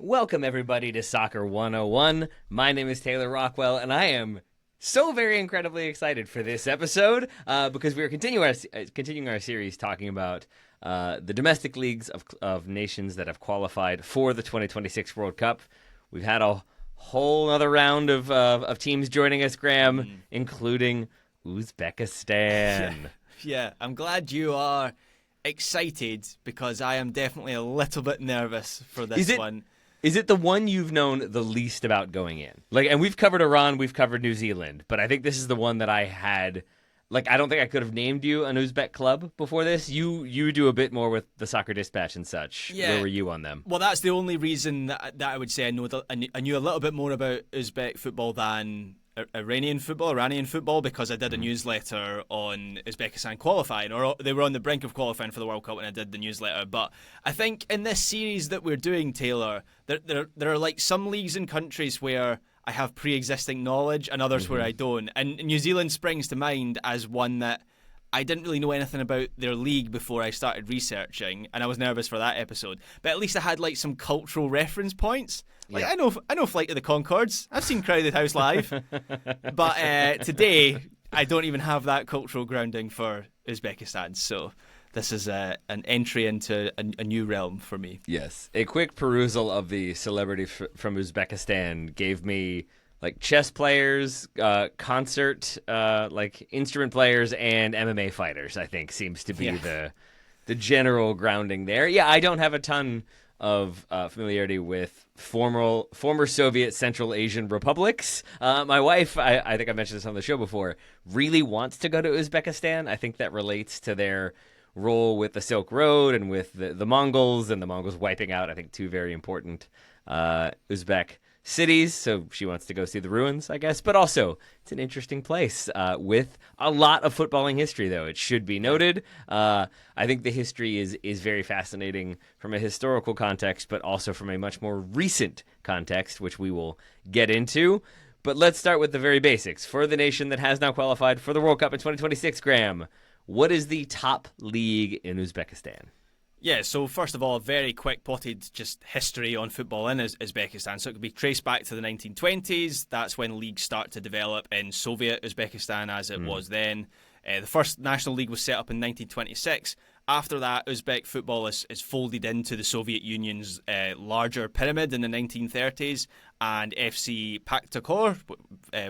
Welcome, everybody, to Soccer 101. My name is Taylor Rockwell, and I am so very incredibly excited for this episode because we are continuing our series talking about the domestic leagues of nations that have qualified for the 2026 World Cup. We've had a whole other round of teams joining us, Graham, including Uzbekistan. Yeah, I'm glad you are excited because I am definitely a little bit nervous for this one. Is it the one you've known the least about going in? And we've covered Iran, we've covered New Zealand, but I think this is the one that I had. I don't think I could have named you an Uzbek club before this. You do a bit more with the Soccer Dispatch and such. Yeah. Where were you on them? Well, that's the only reason that I would say I knew a little bit more about Uzbek football than Iranian football, because I did a newsletter on Uzbekistan qualifying, or they were on the brink of qualifying for the World Cup when I did the newsletter. But I think in this series that we're doing, Taylor, there are some leagues and countries where I have pre-existing knowledge and others where I don't. And New Zealand springs to mind as one that I didn't really know anything about their league before I started researching, and I was nervous for that episode. But at least I had some cultural reference points. I know Flight of the Conchords. I've seen Crowded House live. But today, I don't even have that cultural grounding for Uzbekistan. So this is an entry into a new realm for me. Yes. A quick perusal of the celebrities from Uzbekistan gave me chess players, concert, instrument players, and MMA fighters, I think, seems to be the general grounding there. Yeah, I don't have a ton of familiarity with former Soviet Central Asian republics. My wife, I think I mentioned this on the show before, really wants to go to Uzbekistan. I think that relates to their role with the Silk Road and with the Mongols, and the Mongols wiping out, I think, two very important Uzbek cities, so she wants to go see the ruins, I guess. But also, it's an interesting place with a lot of footballing history, though. It should be noted. I think the history is very fascinating from a historical context, but also from a much more recent context, which we will get into. But let's start with the very basics. For the nation that has now qualified for the World Cup in 2026, Graham, what is the top league in Uzbekistan? Yeah, so first of all, a very quick potted just history on football in Uzbekistan. So it could be traced back to the 1920s. That's when leagues start to develop in Soviet Uzbekistan as it was then. The first national league was set up in 1926. After that, Uzbek football is folded into the Soviet Union's larger pyramid in the 1930s. And FC Pakhtakor,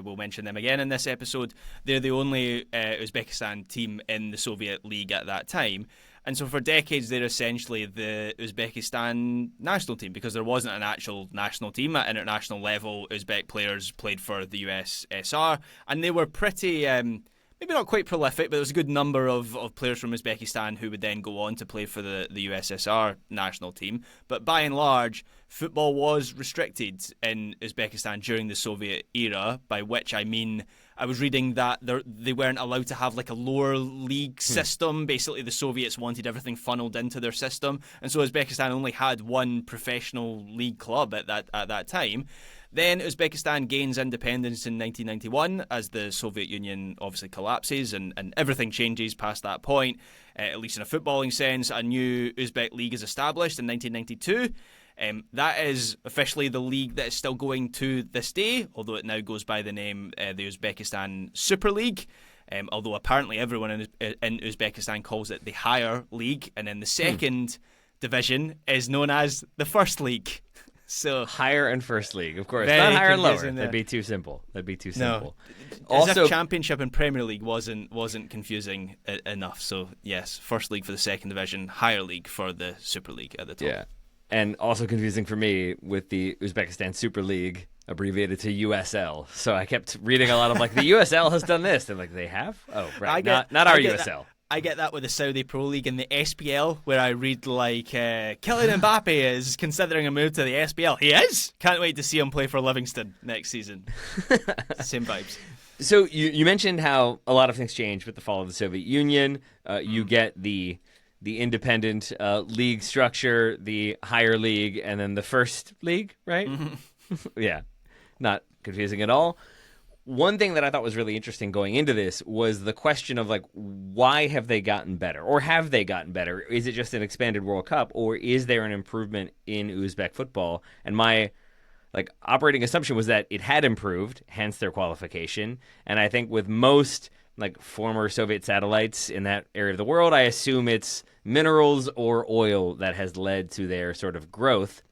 we'll mention them again in this episode, they're the only Uzbekistan team in the Soviet League at that time. And so for decades, they're essentially the Uzbekistan national team, because there wasn't an actual national team at international level. Uzbek players played for the USSR, and they were pretty, maybe not quite prolific, but there was a good number of players from Uzbekistan who would then go on to play for the USSR national team. But by and large, football was restricted in Uzbekistan during the Soviet era, by which I mean, I was reading that they weren't allowed to have a lower league system. Basically, the Soviets wanted everything funneled into their system, and so Uzbekistan only had one professional league club at that time. Then Uzbekistan gains independence in 1991 as the Soviet Union obviously collapses, and everything changes past that point, at least in a footballing sense. A new Uzbek league is established in 1992. That is officially the league that is still going to this day, although it now goes by the name the Uzbekistan Super League. Although apparently everyone in Uzbekistan calls it the higher league, and then the second division is known as the First League. So higher and First League, of course, not higher and lower. That'd be too simple. No. Also, Championship and Premier League wasn't confusing enough. So yes, First League for the second division, higher league for the Super League at the top. Yeah. And also confusing for me with the Uzbekistan Super League, abbreviated to USL. So I kept reading a lot of the USL has done this. And they have? Oh, right. Not our USL. I get that with the Saudi Pro League and the SPL, where I read Kylian Mbappe is considering a move to the SPL. He is? Can't wait to see him play for Livingston next season. Same vibes. So you mentioned how a lot of things changed with the fall of the Soviet Union. You get the independent league structure, the higher league, and then the First League, right? Yeah, not confusing at all. one thing that I thought was really interesting going into this was the question of like, why have they gotten better, or have they gotten better? Is it just an expanded World Cup, or is there an improvement in Uzbek football? And my operating assumption was that it had improved, hence their qualification. And I think with most former Soviet satellites in that area of the world, I assume it's minerals or oil that has led to their sort of growth.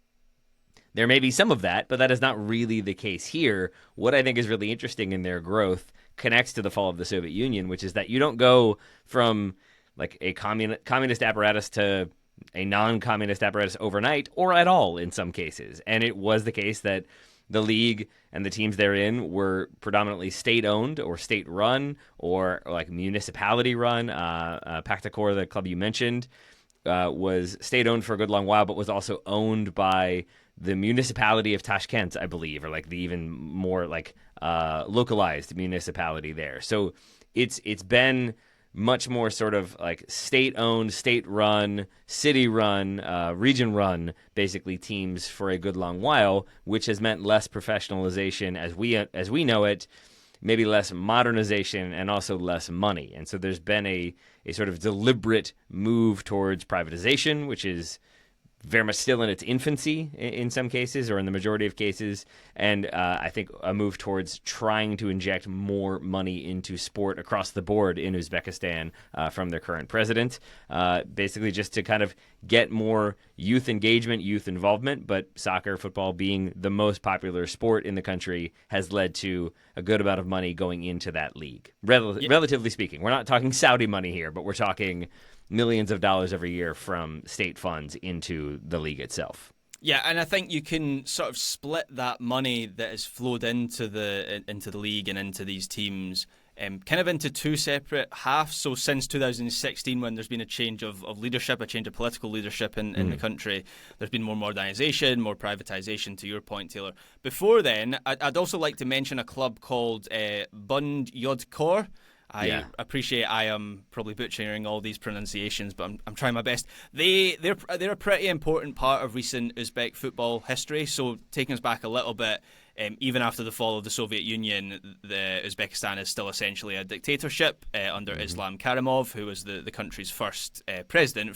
There may be some of that, but that is not really the case here. What I think is really interesting in their growth connects to the fall of the Soviet Union, which is that you don't go from a communist apparatus to a non-communist apparatus overnight, or at all in some cases. And it was the case that the league and the teams therein were predominantly state-owned or state-run or municipality-run. Paktakor, the club you mentioned, was state-owned for a good long while, but was also owned by the municipality of Tashkent, I believe, or the even more localized municipality there. So it's been much more sort of state-owned, state-run, city-run, region-run, basically teams for a good long while, which has meant less professionalization as we know it, maybe less modernization, and also less money. And so there's been a sort of deliberate move towards privatization, which is very much still in its infancy in some cases, or in the majority of cases, and I think a move towards trying to inject more money into sport across the board in Uzbekistan from their current president, basically just to kind of get more youth engagement, youth involvement, but soccer, football being the most popular sport in the country has led to a good amount of money going into that league. Relatively speaking, we're not talking Saudi money here, but we're talking millions of dollars every year from state funds into the league itself. Yeah, and I think you can sort of split that money that has flowed into the league and into these teams kind of into two separate halves. So since 2016, when there's been a change of leadership, a change of political leadership in the country, there's been more modernisation, more privatisation, to your point, Taylor. Before then, I'd also like to mention a club called Bund Yodkor. I appreciate I am probably butchering all these pronunciations, but I'm trying my best. They're a pretty important part of recent Uzbek football history. So taking us back a little bit, even after the fall of the Soviet Union, Uzbekistan is still essentially a dictatorship under Islam Karimov, who was the country's first president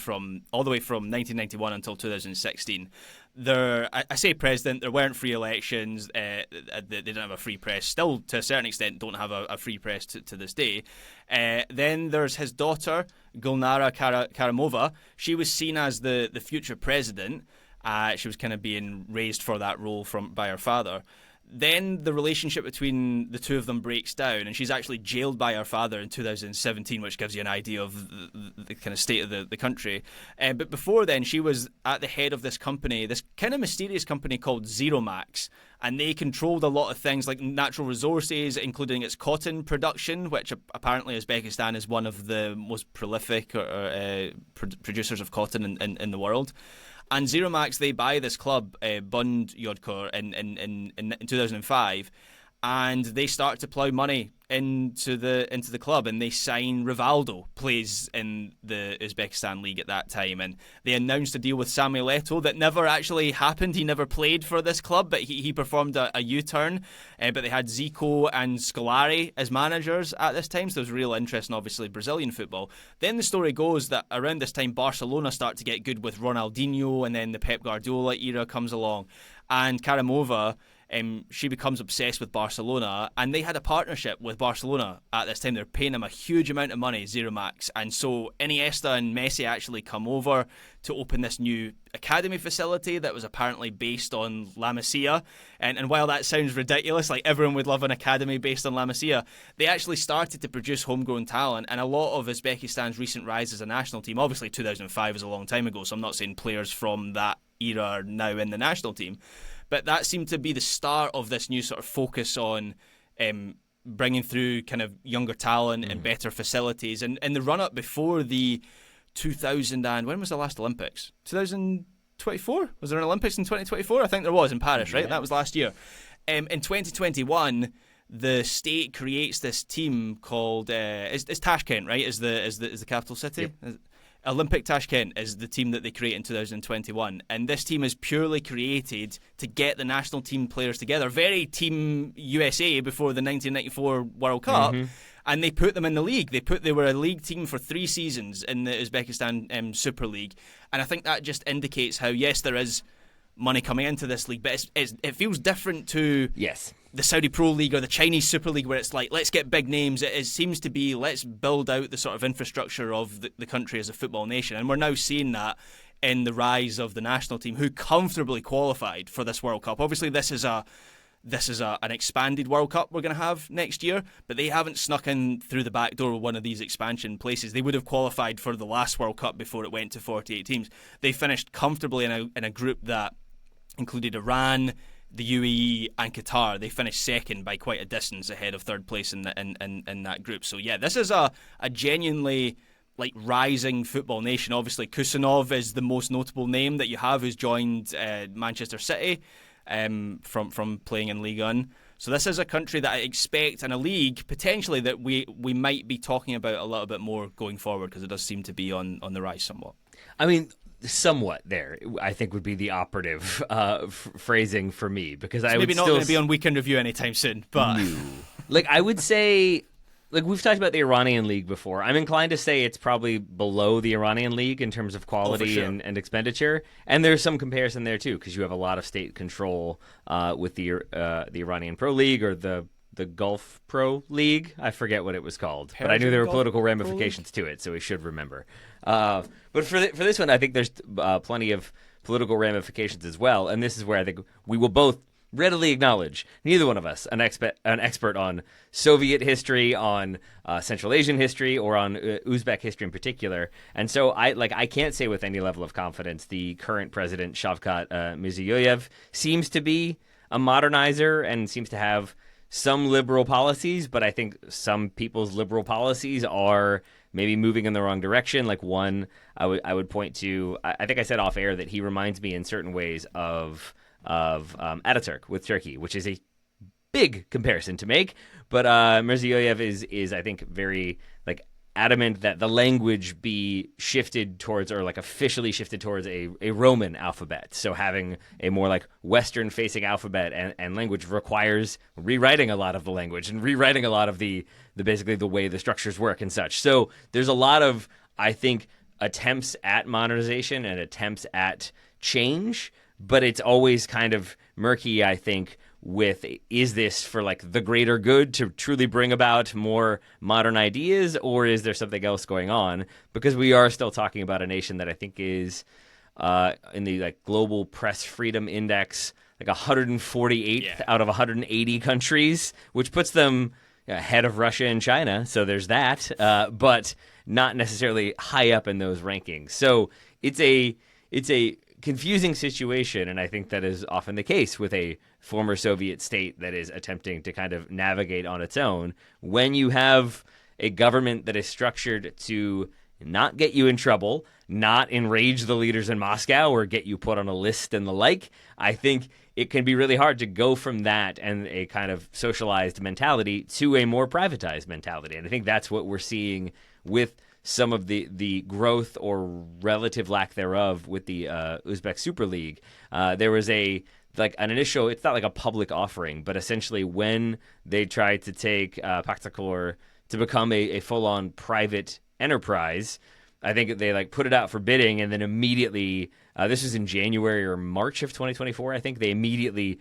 all the way from 1991 until 2016. I say president, there weren't free elections, they didn't have a free press, still to a certain extent don't have a free press to this day. Then there's his daughter, Gulnara Karimova. She was seen as the future president. She was kind of being raised for that role by her father. Then the relationship between the two of them breaks down, and she's actually jailed by her father in 2017, which gives you an idea of the kind of state of the country. But before then, she was at the head of this company, this kind of mysterious company called Zeromax, and they controlled a lot of things like natural resources, including its cotton production, which apparently Uzbekistan is one of the most prolific producers of cotton in the world. And Zeromax, they buy this club, Bund Yodkor, in 2005, and they start to plough money into the club, and they sign Rivaldo, plays in the Uzbekistan League at that time, and they announced a deal with Samuel Eto'o that never actually happened. He never played for this club, but he performed a U-turn, but they had Zico and Scolari as managers at this time, so there was real interest in obviously Brazilian football. Then the story goes that around this time Barcelona start to get good with Ronaldinho, and then the Pep Guardiola era comes along, and Karimova, she becomes obsessed with Barcelona, and they had a partnership with Barcelona at this time. They're paying him a huge amount of money, Zeromax, and so Iniesta and Messi actually come over to open this new academy facility that was apparently based on La Masia. And while that sounds ridiculous, like everyone would love an academy based on La Masia, they actually started to produce homegrown talent, and a lot of Uzbekistan's recent rise as a national team, obviously 2005 is a long time ago, so I'm not saying players from that era are now in the national team, but that seemed to be the start of this new sort of focus on bringing through kind of younger talent and better facilities. And in the run-up before the 2000 and... when was the last Olympics? 2024? Was there an Olympics in 2024? I think there was in Paris, right? Yeah. That was last year. In 2021, the state creates this team called... It's Tashkent, right? Is the capital city? Yep. Olympic Tashkent is the team that they create in 2021, and this team is purely created to get the national team players together, very Team USA before the 1994 World Cup, and they put them in the league. They were a league team for 3 seasons in the Uzbekistan Super League, and I think that just indicates how, yes, there is money coming into this league, but it feels different to the Saudi Pro League or the Chinese Super League, where it's like, let's get big names. It seems to be, let's build out the sort of infrastructure of the country as a football nation. And we're now seeing that in the rise of the national team, who comfortably qualified for this World Cup. Obviously, this is an expanded World Cup we're going to have next year, but they haven't snuck in through the back door of one of these expansion places. They would have qualified for the last World Cup before it went to 48 teams. They finished comfortably in a group that included Iran, the UAE and Qatar. They finished second by quite a distance ahead of third place in that group. So yeah, this is a genuinely like rising football nation. Obviously, Kusanov is the most notable name that you have, who's joined Manchester City from playing in Ligue 1. So this is a country that I expect, and a league potentially that we might be talking about a little bit more going forward, because it does seem to be on the rise somewhat. I mean, somewhat there, I think, would be the operative phrasing for me, because I would maybe not going to be on Weekend Review anytime soon, but like I would say, like we've talked about the Iranian league before. I'm inclined to say it's probably below the Iranian league in terms of quality and expenditure, and there's some comparison there too, because you have a lot of state control with the Iranian Pro League or the Gulf Pro League. I forget what it was called, but I knew there were political ramifications to it, so we should remember. But for this one, I think there's plenty of political ramifications as well, and this is where I think we will both readily acknowledge, neither one of us an expert on Soviet history, on Central Asian history, or on Uzbek history in particular. And so I can't say with any level of confidence the current president, Shavkat Mirziyoyev, seems to be a modernizer and seems to have some liberal policies, but I think some people's liberal policies are maybe moving in the wrong direction. Like one, I would point to, I think I said off air that he reminds me in certain ways of Ataturk with Turkey, which is a big comparison to make. But Mirziyoyev is I think very like adamant that the language be shifted towards, or like officially shifted towards, a Roman alphabet. So having a more like Western facing alphabet and language requires rewriting a lot of the language and rewriting a lot of the basically the way the structures work and such. So there's a lot of, I think, attempts at modernization and attempts at change, but it's always kind of murky, I think, with, is this for like the greater good to truly bring about more modern ideas, or is there something else going on? Because we are still talking about a nation that I think is in the like global press freedom index like 148th out of 180 countries, which puts them ahead of Russia and China. So there's that, but not necessarily high up in those rankings. So it's a confusing situation, and I think that is often the case with a former Soviet state that is attempting to kind of navigate on its own. When you have a government that is structured to not get you in trouble, not enrage the leaders in Moscow or get you put on a list and the like, I think it can be really hard to go from that and a kind of socialized mentality to a more privatized mentality. And I think that's what we're seeing with some of the growth or relative lack thereof with the Uzbek Super League. There was an initial, it's not like a public offering, but essentially when they tried to take Paktakor to become a full-on private enterprise, I think they like put it out for bidding, and then immediately, this was in January or March of 2024, I think they immediately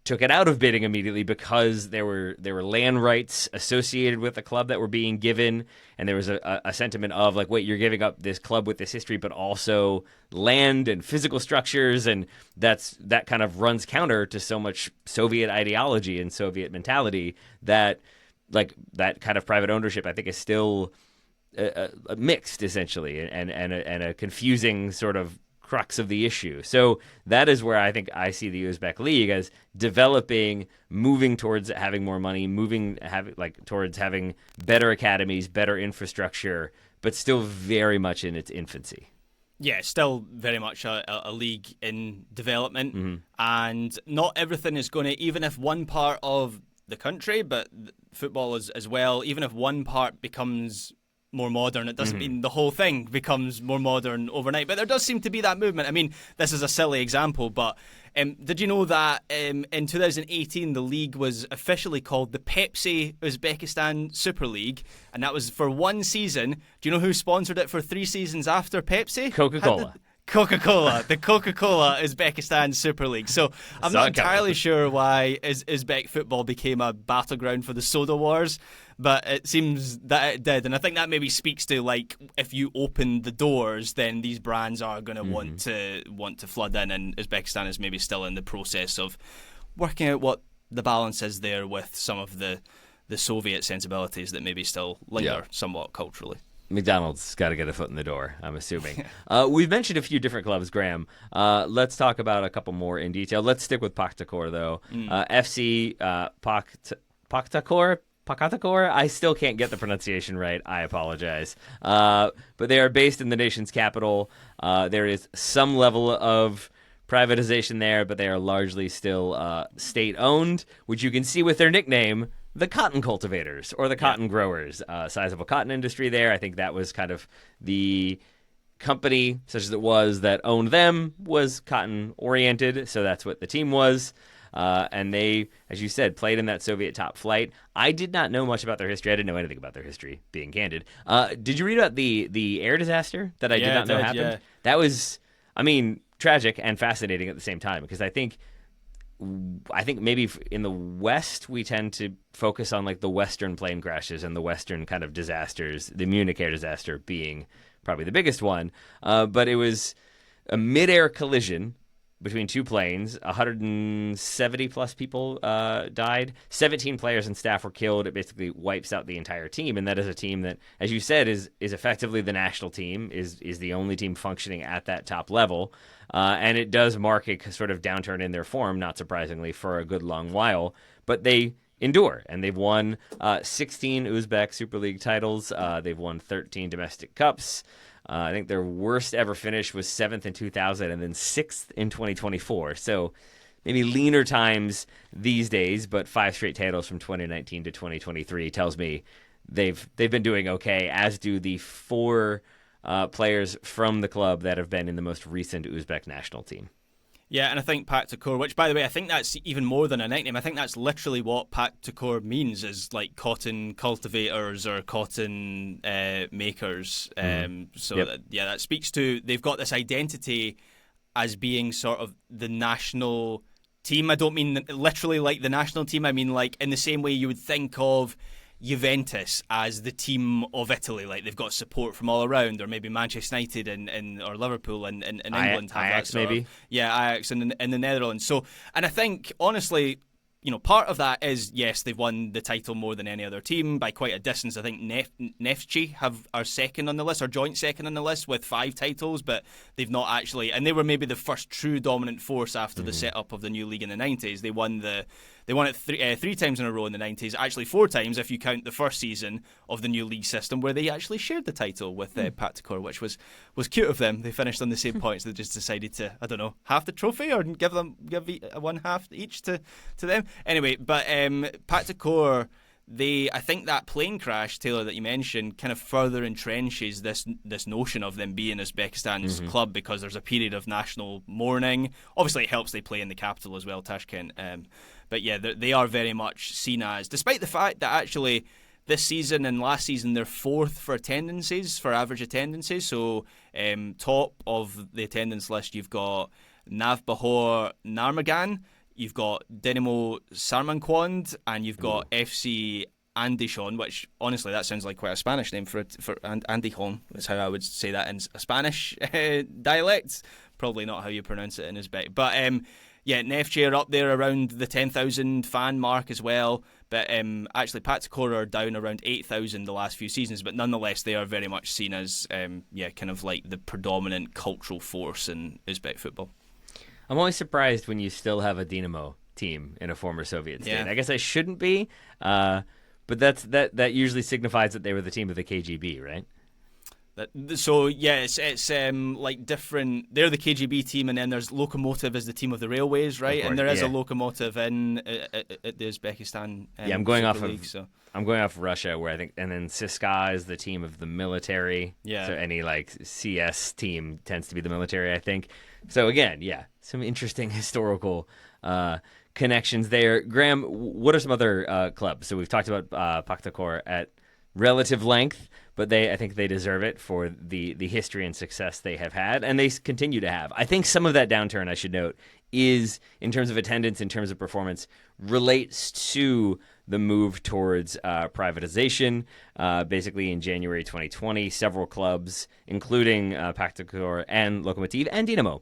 took it out of bidding immediately because there were land rights associated with the club that were being given, and there was a sentiment of like, wait, you're giving up this club with this history, but also land and physical structures, and that kind of runs counter to so much Soviet ideology and Soviet mentality that like that kind of private ownership, I think, is still mixed essentially, and a confusing sort of crux of the issue. So that is where I think I see the Uzbek League as developing, moving towards having more money, towards having better academies, better infrastructure, but still very much in its infancy. Yeah, still very much a league in development, and not everything is going to, even if one part of the country, but football as well, even if one part becomes more modern, it doesn't mean the whole thing becomes more modern overnight. But there does seem to be that movement. I mean, this is a silly example, but did you know that in 2018 the league was officially called the Pepsi Uzbekistan Super League, and that was for one season. Do you know who sponsored it for 3 seasons after Pepsi? Coca-Cola. Coca-Cola, the Coca-Cola Uzbekistan Super League. So I'm not entirely sure why Uzbek football became a battleground for the soda wars, but it seems that it did. And I think that maybe speaks to, like, if you open the doors, then these brands are going to want to flood in, and Uzbekistan is maybe still in the process of working out what the balance is there with some of the Soviet sensibilities that maybe still linger somewhat culturally. McDonald's got to get a foot in the door, I'm assuming. We've mentioned a few different clubs, Graham. Let's talk about a couple more in detail. Let's stick with Paktakor, though. FC Paktakor. I still can't get the pronunciation right. I apologize. But they are based in the nation's capital. There is some level of privatization there, but they are largely still state-owned, which you can see with their nickname, the cotton cultivators or the cotton growers. Sizable cotton industry there. I think that was kind of the company, such as it was, that owned them was cotton oriented. So that's what the team was. And they, as you said, played in that Soviet top flight. I did not know much about their history. I didn't know anything about their history, being candid. Did you read about the air disaster that I did not know happened? Yeah. That was, I mean, tragic and fascinating at the same time, because I think maybe in the West we tend to focus on like the Western plane crashes and the Western kind of disasters, the Munich air disaster being probably the biggest one. But it was a mid-air collision between two planes. 170 plus people died. 17 players and staff were killed. It basically wipes out the entire team, and that is a team that, as you said, is effectively the national team, is the only team functioning at that top level. And it does mark a sort of downturn in their form, not surprisingly, for a good long while. But they endure, and they've won 16 Uzbek Super League titles. They've won 13 domestic cups. I think their worst ever finish was 7th in 2000 and then 6th in 2024. So maybe leaner times these days, but 5 straight titles from 2019 to 2023 tells me they've been doing okay, as do the 4 players from the club that have been in the most recent Uzbek national team. Yeah, and I think Paktakor, which, by the way, I think that's even more than a nickname. I think that's literally what Paktakor means, is like cotton cultivators or cotton makers. That speaks to, they've got this identity as being sort of the national team. I don't mean literally like the national team. I mean like in the same way you would think of Juventus as the team of Italy, like they've got support from all around, or maybe Manchester United or Liverpool in England have Ajax, that sort maybe. of, Ajax in the Netherlands. So, and I think honestly, part of that is, yes, they've won the title more than any other team by quite a distance. I think Neftchi are second on the list, or joint second on the list with 5 titles, but they've not actually, and they were maybe the first true dominant force after the setup of the new league in the 90s. They won it 3 times in a row in the 90s, actually 4 times if you count the first season of the new league system, where they actually shared the title with Paktakor, which was cute of them. They finished on the same points. They just decided to, I don't know, half the trophy or give one half each to them. Anyway, but Paktakor, I think that plane crash, Taylor, that you mentioned, kind of further entrenches this notion of them being Uzbekistan's club, because there's a period of national mourning. Obviously, it helps they play in the capital as well, Tashkent. But yeah, they are very much seen as, despite the fact that actually this season and last season they're 4th for average attendances. So top of the attendance list, you've got Navbahor Narmagan, you've got Dinamo Sarmankwand, and you've got FC Andishon, which honestly that sounds like quite a Spanish name for Andijón. That's how I would say that in a Spanish dialect. Probably not how you pronounce it in Uzbek. But Neftchi are up there around the 10,000 fan mark as well. But actually, Paktakor are down around 8,000 the last few seasons. But nonetheless, they are very much seen as kind of like the predominant cultural force in Uzbek football. I'm always surprised when you still have a Dinamo team in a former Soviet state. I guess I shouldn't be, but that usually signifies that they were the team of the KGB, right? So yeah, it's like different. They're the KGB team, and then there's Lokomotiv as the team of the railways, right? Course, And there is yeah. a Lokomotiv in at the Uzbekistan. I'm going Super off League, of so. I'm going off Russia, where I think, and then CSKA is the team of the military. Yeah. So any like CS team tends to be the military, I think. So again, yeah, some interesting historical connections there. Graham, what are some other clubs? So we've talked about Paktakor at relative length, but I think they deserve it for the history and success they have had, and they continue to have. I think some of that downturn, I should note, is in terms of attendance, in terms of performance, relates to the move towards privatization. Basically, in January 2020, several clubs, including Paktakor and Lokomotiv and Dinamo,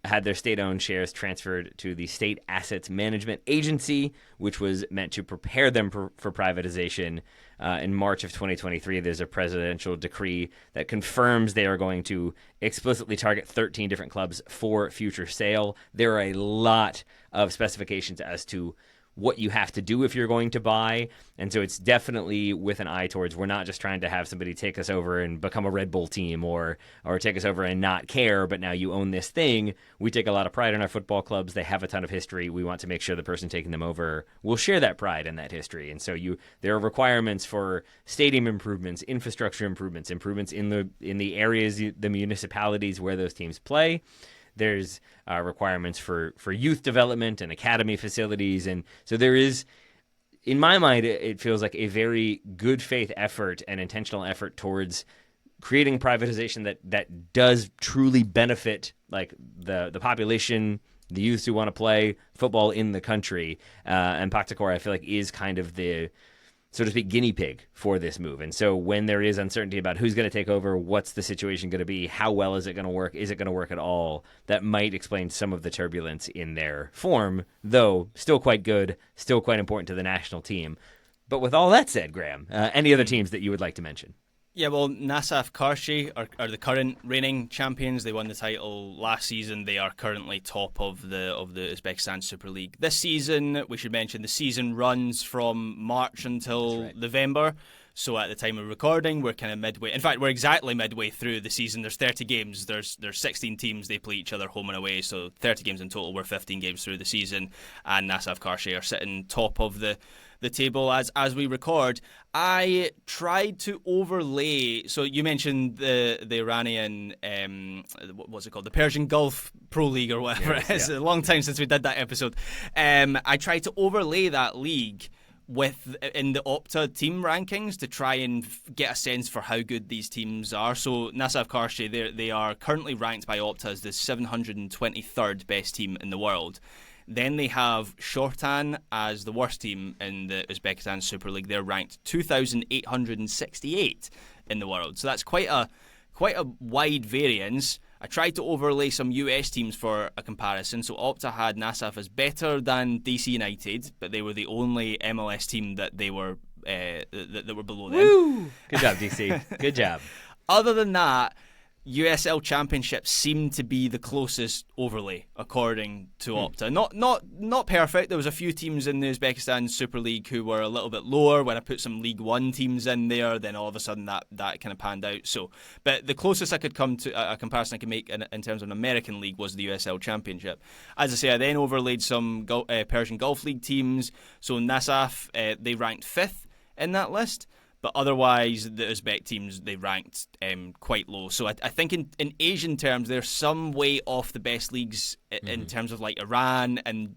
had their state-owned shares transferred to the State Assets Management Agency, which was meant to prepare them for privatization. In March of 2023, there's a presidential decree that confirms they are going to explicitly target 13 different clubs for future sale. There are a lot of specifications as to what you have to do if you're going to buy. And so it's definitely with an eye towards, we're not just trying to have somebody take us over and become a Red Bull team or take us over and not care, but now you own this thing. We take a lot of pride in our football clubs. They have a ton of history. We want to make sure the person taking them over will share that pride and that history. And so there are requirements for stadium improvements, infrastructure improvements, improvements in the areas, the municipalities where those teams play. There's requirements for youth development and academy facilities. And so there is, in my mind, it feels like a very good faith effort and intentional effort towards creating privatization that does truly benefit like the population, the youths who want to play football in the country. And Paktakor, I feel like, is kind of the, so to speak, guinea pig for this move. And so when there is uncertainty about who's going to take over, what's the situation going to be, how well is it going to work, is it going to work at all, that might explain some of the turbulence in their form, though still quite good, still quite important to the national team. But with all that said, Graham, any other teams that you would like to mention? Yeah, well, Nasaf Karshi are the current reigning champions. They won the title last season. They are currently top of the Uzbekistan Super League. This season, we should mention, the season runs from March until November. So at the time of recording, we're kind of midway. In fact, we're exactly midway through the season. There's 30 games. There's 16 teams. They play each other home and away. So 30 games in total. We're 15 games through the season. And Nasaf Karshi are sitting top of the table as we record. I tried to overlay. So you mentioned the Iranian, what's it called? The Persian Gulf Pro League or whatever it is. A long time since we did that episode. I tried to overlay that league in the Opta team rankings to try and get a sense for how good these teams are. So Nasaf Karshi, they are currently ranked by Opta as the 723rd best team in the world. Then they have Shortan as the worst team in the Uzbekistan Super League. They're ranked 2,868 in the world. So that's quite a wide variance. I tried to overlay some US teams for a comparison. So Opta had Nasaf as better than DC United, but they were the only MLS team that they were that were below them. Woo! Good job, DC. Good job. Other than that, USL Championships seemed to be the closest overlay, according to Opta. Not perfect. There was a few teams in the Uzbekistan Super League who were a little bit lower. When I put some League One teams in there, then all of a sudden that kind of panned out. So, but the closest I could come to a comparison I could make in terms of an American league was the USL Championship. As I say, I then overlaid some Persian Gulf League teams. So Nasaf, they ranked 5th in that list. But otherwise, the Uzbek teams, they ranked quite low. So I think in Asian terms, they're some way off the best leagues in terms of like Iran and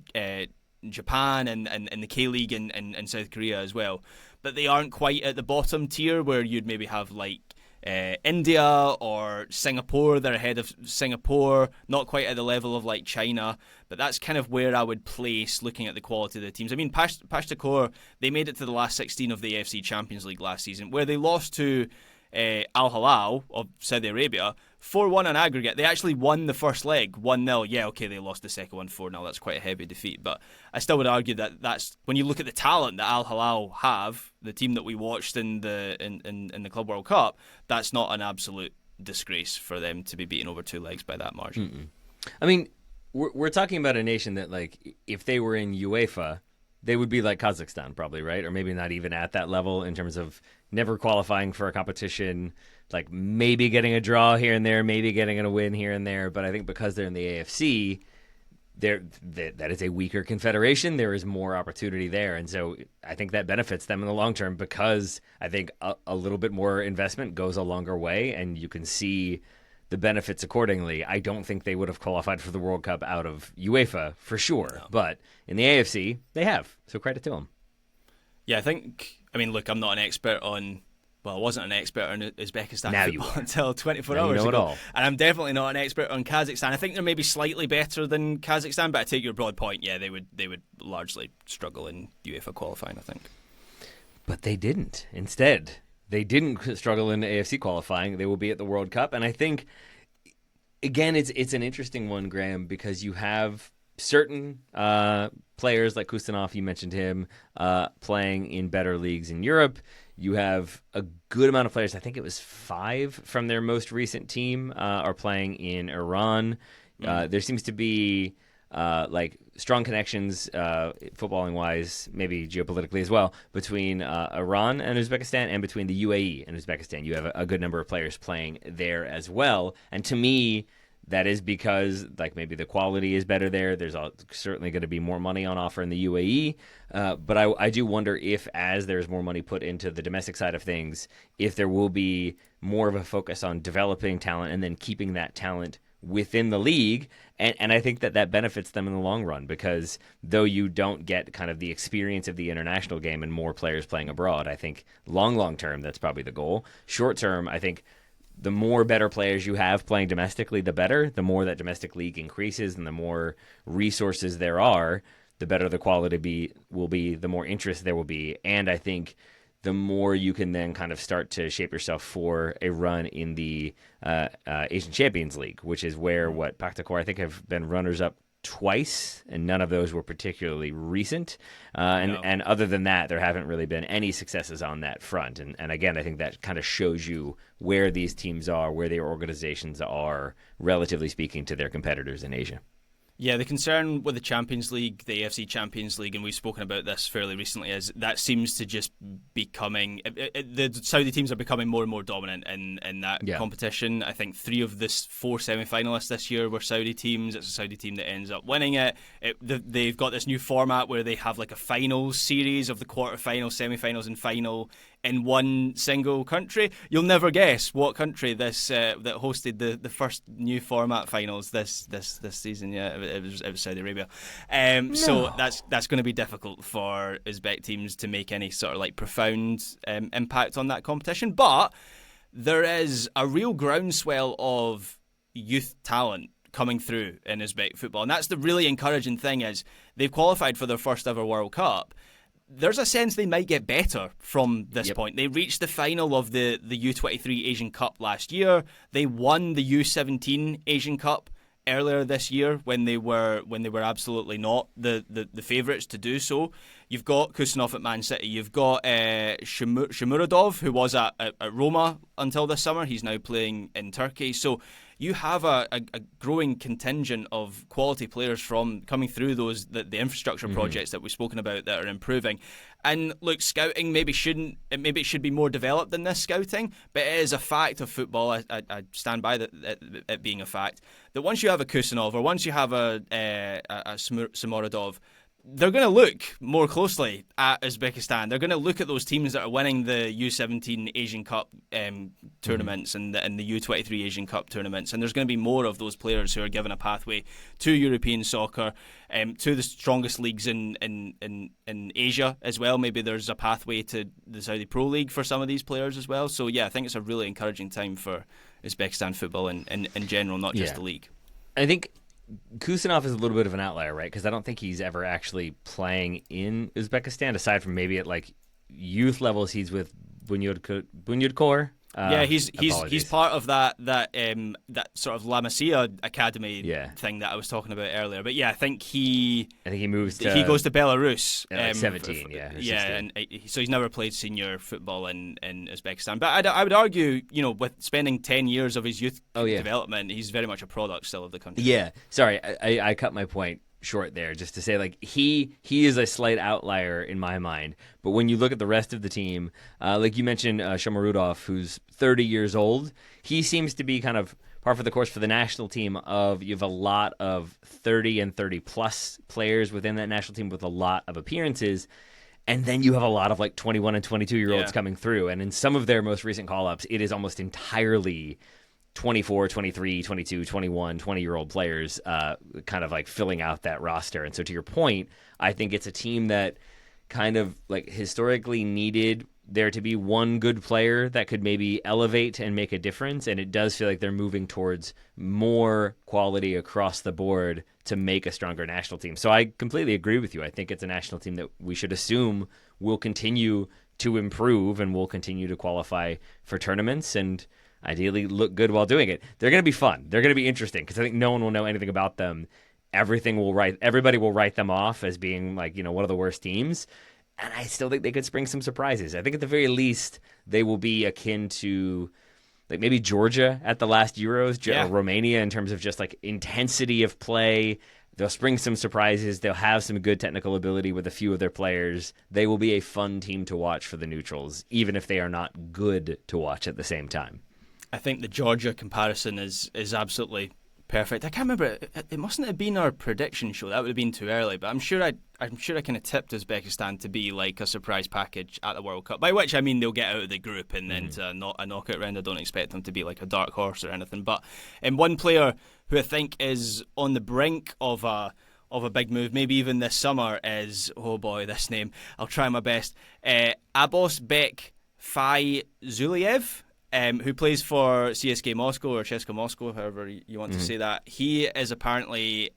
Japan and the K-League and South Korea as well. But they aren't quite at the bottom tier where you'd maybe have like India or Singapore. They're ahead of Singapore, not quite at the level of like China, but that's kind of where I would place looking at the quality of the teams. I mean, Paktakor, they made it to the last 16 of the AFC Champions League last season, where they lost to Al Hilal of Saudi Arabia 4-1 on aggregate. They actually won the first leg 1-0. Yeah, okay, they lost the second one 4-0. That's quite a heavy defeat, but I still would argue that that's when you look at the talent that Al Hilal have, the team that we watched in the Club World Cup, that's not an absolute disgrace for them to be beaten over 2 legs by that margin. I mean, we're talking about a nation that, like, if they were in UEFA, they would be like Kazakhstan probably, right? Or maybe not even at that level in terms of never qualifying for a competition, like maybe getting a draw here and there, maybe getting a win here and there. But I think because they're in the AFC, that is a weaker confederation. There is more opportunity there. And so I think that benefits them in the long term because I think a little bit more investment goes a longer way and you can see the benefits accordingly. I don't think they would have qualified for the World Cup out of UEFA for sure. No. But in the AFC, they have. So credit to them. Yeah, I mean, look, I'm not an expert on... Well, I wasn't an expert on Uzbekistan football until 24 now hours you know ago. It all. And I'm definitely not an expert on Kazakhstan. I think they're maybe slightly better than Kazakhstan, but I take your broad point. Yeah, they would largely struggle in UEFA qualifying, I think. But they didn't. Instead, they didn't struggle in the AFC qualifying. They will be at the World Cup. And I think, again, it's an interesting one, Graham, because you have certain players like Kustanov, you mentioned him, playing in better leagues in Europe. You have a good amount of players. I think it was 5 from their most recent team are playing in Iran. There seems to be like strong connections, footballing wise, maybe geopolitically as well, between Iran and Uzbekistan, and between the UAE and Uzbekistan. You have a good number of players playing there as well. And to me, that is because like maybe the quality is better there. There's certainly going to be more money on offer in the UAE. But I do wonder if, as there's more money put into the domestic side of things, if there will be more of a focus on developing talent and then keeping that talent within the league. And I think that benefits them in the long run, because though you don't get kind of the experience of the international game and more players playing abroad, I think long term, that's probably the goal. Short term, I think the more better players you have playing domestically, the better. The more that domestic league increases and the more resources there are, the better the quality will be, the more interest there will be. And I think the more you can then kind of start to shape yourself for a run in the Asian Champions League, which is where Paktakor, I think, have been runners-up twice, and none of those were particularly recent. And other than that, there haven't really been any successes on that front. And again, I think that kind of shows you where these teams are, where their organizations are, relatively speaking, to their competitors in Asia. Yeah, the concern with the Champions League, the AFC Champions League, and we've spoken about this fairly recently, is that seems to just becoming... the Saudi teams are becoming more and more dominant in that competition. I think 3 of the 4 semi-finalists this year were Saudi teams. It's a Saudi team that ends up winning it. They've got this new format where they have like a finals series of the quarterfinals, semi-finals and final in one single country. You'll never guess what country this that hosted the first new format finals this season. Yeah, it was Saudi Arabia. No. So that's going to be difficult for Uzbek teams to make any sort of like profound impact on that competition. But there is a real groundswell of youth talent coming through in Uzbek football, and that's the really encouraging thing. Is they've qualified for their first ever World Cup. There's a sense they might get better from this point. They reached the final of the U23 Asian Cup last year. They won the U17 Asian Cup earlier this year when they were absolutely not the favourites to do so. You've got Kusanov at Man City. You've got Shomurodov, who was at Roma until this summer. He's now playing in Turkey. So you have a growing contingent of quality players from coming through the infrastructure projects that we've spoken about that are improving. And look, scouting maybe it should be more developed than this scouting, but it is a fact of football. I stand by it being a fact that once you have a Kusanov or once you have a Samorodov, they're going to look more closely at Uzbekistan. They're going to look at those teams that are winning the U17 Asian Cup tournaments and the U23 Asian Cup tournaments. And there's going to be more of those players who are given a pathway to European soccer, to the strongest leagues in Asia as well. Maybe there's a pathway to the Saudi Pro League for some of these players as well. So yeah, I think it's a really encouraging time for Uzbekistan football in general, not just the league. I think Kusanov is a little bit of an outlier, right? Because I don't think he's ever actually playing in Uzbekistan, aside from maybe at like youth levels. He's with Bunyodkor. Yeah, he's part of that sort of La Masia academy thing that I was talking about earlier. But yeah, I think he moves. He goes to Belarus at like 17. And so he's never played senior football in Uzbekistan. But I would argue, with spending 10 years of his youth development, he's very much a product still of the country. Yeah, sorry, I cut my point. short there, just to say like he is a slight outlier in my mind. But when you look at the rest of the team, like you mentioned, Shomarudov, who's 30 years old, he seems to be kind of par for the course for the national team. Of you have a lot of 30 and 30 plus players within that national team with a lot of appearances. And then you have a lot of like 21 and 22-year-olds coming through. And in some of their most recent call-ups, it is almost entirely 24, 23, 22, 21, 20-year-old players kind of like filling out that roster. And so to your point, I think it's a team that kind of like historically needed there to be one good player that could maybe elevate and make a difference. And it does feel like they're moving towards more quality across the board to make a stronger national team. So I completely agree with you. I think it's a national team that we should assume will continue to improve and will continue to qualify for tournaments and ideally look good while doing it. They're going to be fun. They're going to be interesting because I think no one will know anything about them. Everybody will write them off as being like, one of the worst teams. And I still think they could spring some surprises. I think at the very least, they will be akin to like maybe Georgia at the last Euros, or Romania in terms of just like intensity of play. They'll spring some surprises. They'll have some good technical ability with a few of their players. They will be a fun team to watch for the neutrals, even if they are not good to watch at the same time. I think the Georgia comparison is absolutely perfect. I can't remember. It mustn't have been our prediction show. That would have been too early. But I'm sure I kind of tipped Uzbekistan to be like a surprise package at the World Cup. By which I mean they'll get out of the group and then to a knockout round. I don't expect them to be like a dark horse or anything. But one player who I think is on the brink of a big move, maybe even this summer, is this name. I'll try my best. Abosbek Fayzuliev. Who plays for CSKA Moscow or CSKA Moscow, however you want to say that. He is apparently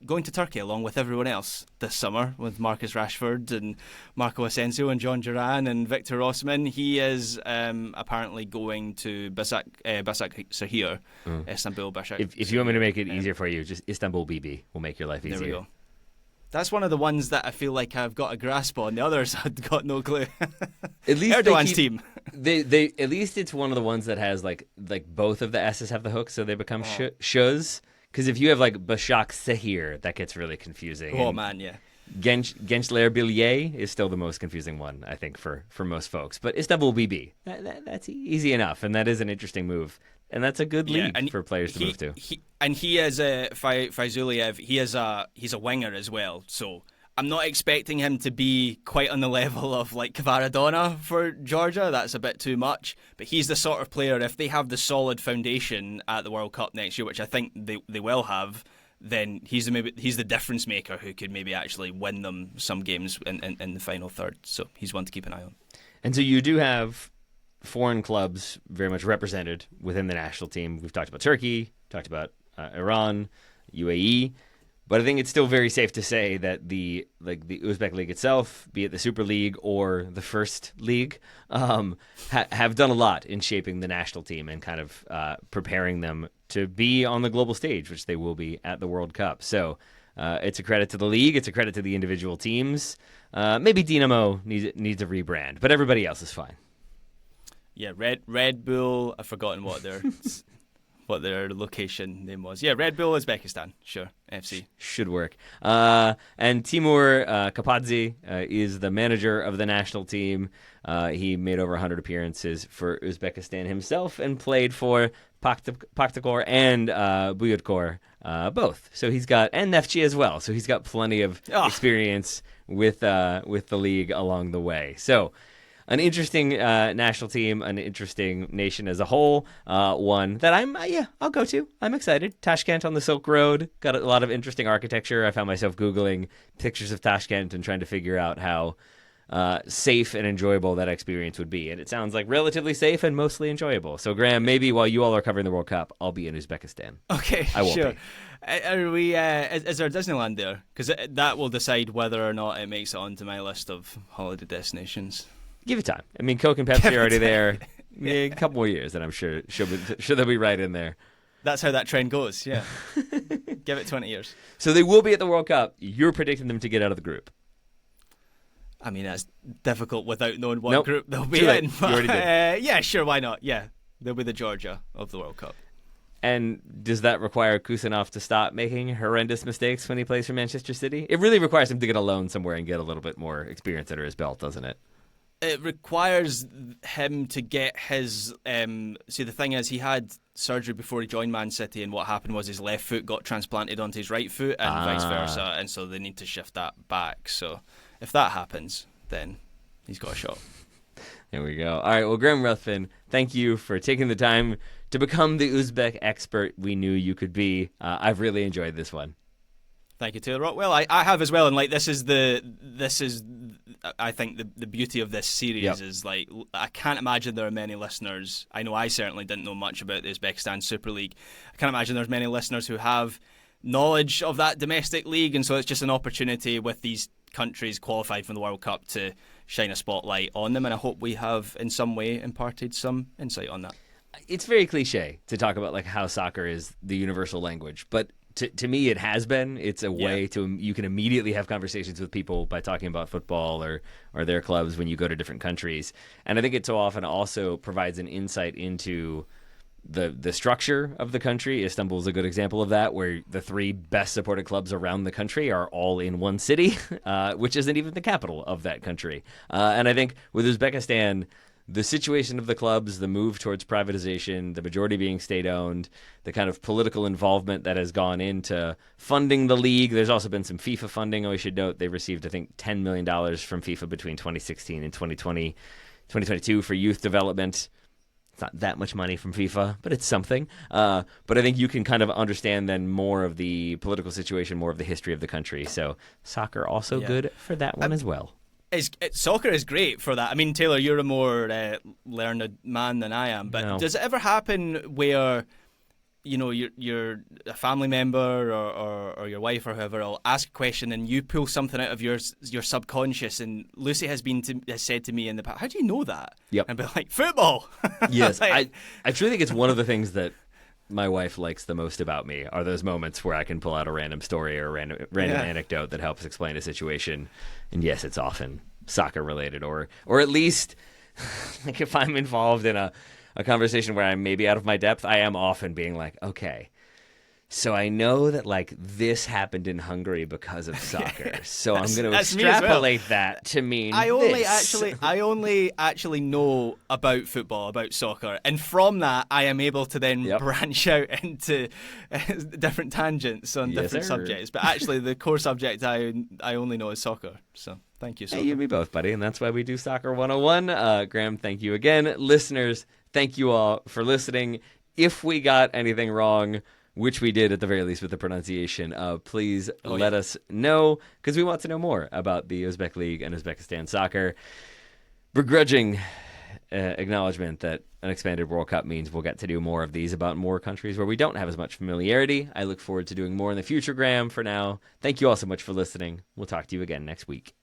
going to Turkey along with everyone else this summer with Marcus Rashford and Marco Asensio and John Duran and Victor Osimhen. He is apparently going to Başakşehir, Istanbul Başakşehir. If you want me to make it easier for you, just Istanbul BB will make your life easier. There we go. That's one of the ones that I feel like I've got a grasp on. The others I've got no clue. At least Erdogan's team. They at least it's one of the ones that has like both of the S's have the hook, so they become shuz. Because if you have like Başakşehir, that gets really confusing. Oh man, yeah. Gençler Birliği is still the most confusing one, I think, for most folks. But Istanbul BB, that's easy enough, and that is an interesting move. And that's a good league for players to move to. He is Fayzuliev. He's a winger as well. So I'm not expecting him to be quite on the level of like Kvaradona for Georgia. That's a bit too much. But he's the sort of player, if they have the solid foundation at the World Cup next year, which I think they will have, then he's the difference maker who could maybe actually win them some games in the final third. So he's one to keep an eye on. And so you do have foreign clubs very much represented within the national team. We've talked about Turkey, talked about Iran, UAE, but I think it's still very safe to say that the Uzbek league itself, be it the Super League or the First League, have done a lot in shaping the national team and kind of preparing them to be on the global stage, which they will be at the World Cup. So it's a credit to the league. It's a credit to the individual teams. Maybe Dinamo needs a rebrand, but everybody else is fine. Yeah, Red Bull. I've forgotten what their location name was. Yeah, Red Bull Uzbekistan. Sure, FC should work. And Timur Kapadze is the manager of the national team. He made over 100 appearances for Uzbekistan himself and played for Paktakor and Buyutkor both. So he's got and Neftchi as well. So he's got plenty of experience with the league along the way. So. An interesting national team, an interesting nation as a whole. One that I'll go to. I'm excited. Tashkent on the Silk Road. Got a lot of interesting architecture. I found myself Googling pictures of Tashkent and trying to figure out how safe and enjoyable that experience would be. And it sounds like relatively safe and mostly enjoyable. So, Graham, maybe while you all are covering the World Cup, I'll be in Uzbekistan. Okay, I won't sure. be. Are we? Is there Disneyland there? Because that will decide whether or not it makes it onto my list of holiday destinations. Give it time. I mean, Coke and Pepsi are already there. A couple more years, and I'm sure they'll be right in there. That's how that trend goes, yeah. Give it 20 years. So they will be at the World Cup. You're predicting them to get out of the group. I mean, that's difficult without knowing what group they'll be in. But, you already did. Yeah, sure, why not? Yeah, they'll be the Georgia of the World Cup. And does that require Kusanov to stop making horrendous mistakes when he plays for Manchester City? It really requires him to get a loan somewhere and get a little bit more experience under his belt, doesn't it? It requires him to get his... see, the thing is, he had surgery before he joined Man City, and what happened was his left foot got transplanted onto his right foot and vice versa, and so they need to shift that back. So if that happens, then he's got a shot. There we go. All right, well, Graham Ruthven, thank you for taking the time to become the Uzbek expert we knew you could be. I've really enjoyed this one. Thank you, Taylor Rockwell. I have as well, and like this is I think the beauty of this series is like I can't imagine there are many listeners. I know I certainly didn't know much about the Uzbekistan Super League. I can't imagine there's many listeners who have knowledge of that domestic league, and so it's just an opportunity with these countries qualified from the World Cup to shine a spotlight on them, and I hope we have in some way imparted some insight on that. It's very cliche to talk about like how soccer is the universal language, but to me it has been. It's a way you can immediately have conversations with people by talking about football or their clubs when you go to different countries. And I think it so often also provides an insight into the structure of the country. Istanbul is a good example of that, where the 3 best supported clubs around the country are all in one city, which isn't even the capital of that country. And I think with Uzbekistan, the situation of the clubs, the move towards privatization, the majority being state-owned, the kind of political involvement that has gone into funding the league. There's also been some FIFA funding. We should note they received, I think, $10 million from FIFA between 2016 and 2022 for youth development. It's not that much money from FIFA, but it's something. But I think you can kind of understand then more of the political situation, more of the history of the country. So soccer also good for that one as well. Soccer is great for that. I mean, Taylor, you're a more learned man than I am, but does it ever happen where, you know, you're a family member or your wife or whoever will ask a question and you pull something out of your subconscious? And Lucy has said to me in the past, "How do you know that?" Yep. And I'll be like, "Football." Yes, I truly think it's one of the things that my wife likes the most about me are those moments where I can pull out a random story or a random anecdote that helps explain a situation. And yes, it's often soccer related, or at least like if I'm involved in a conversation where I'm maybe out of my depth, I am often being like, okay, so I know that like this happened in Hungary because of soccer. So I'm going to extrapolate that to mean I only actually know about football, about soccer, and from that I am able to then branch out into different tangents on different subjects. But actually, the core subject I only know is soccer. So thank you, soccer. Hey, you and me both, buddy, and that's why we do Soccer 101. Graham, thank you again. Listeners, thank you all for listening. If we got anything wrong, which we did at the very least with the pronunciation, please let us know, because we want to know more about the Uzbek League and Uzbekistan soccer. Begrudging acknowledgement that an expanded World Cup means we'll get to do more of these about more countries where we don't have as much familiarity. I look forward to doing more in the future, Graham. For now, thank you all so much for listening. We'll talk to you again next week.